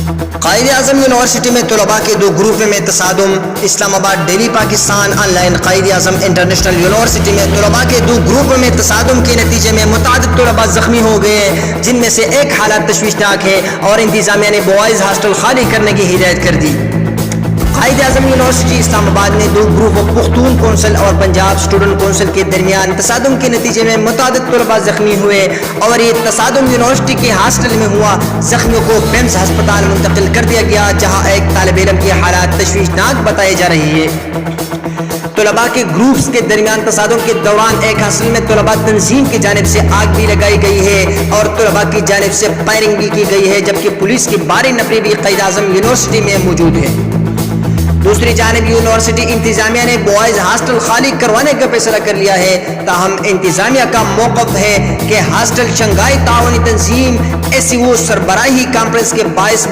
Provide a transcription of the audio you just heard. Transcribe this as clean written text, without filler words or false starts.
Quaid Azam university میں طلباء کے دو گروپ میں تصادم۔ اسلام آباد daily Pakistan on line. Quaid Azam international university میں طلباء کے دو گروپ میں تصادم کے نتیجے میں متعدد طلباء زخمی ہو گئے ہیں، جن میں سے ایک حالت تشویشناک ہے اور انتظامیہ نے بوائز ہاسٹل خالی کرنے کی ہدایت کر دی۔ قائد اعظم یونیورسٹی اسلام آباد میں دو گروپ پختون کونسل اور پنجاب اسٹوڈنٹ کونسل کے درمیان تصادم کے نتیجے میں متعدد طلباء زخمی ہوئے اور یہ تصادم یونیورسٹی کے ہاسٹل میں ہوا۔ زخمیوں کو بیمز ہسپتال منتقل کر دیا گیا، جہاں ایک طالب علم کی حالت تشویشناک بتائی جا رہی ہے۔ طلباء کے گروپس کے درمیان تصادم کے دوران ایک ہاسٹل میں طلباء تنظیم کی جانب سے آگ بھی لگائی گئی ہے اور طلباء کی جانب سے فائرنگ بھی کی گئی ہے، جبکہ پولیس کی 12 نفری بھی قائد اعظم یونیورسٹی میں موجود ہے۔ دوسری جانب یونیورسٹی انتظامیہ نے بوائز ہاسٹل خالی کروانے کا فیصلہ کر لیا ہے، تاہم انتظامیہ کا موقف ہے کہ ہاسٹل شنگھائی تعاونی تنظیم SCO سربراہی کانفرنس کے باعث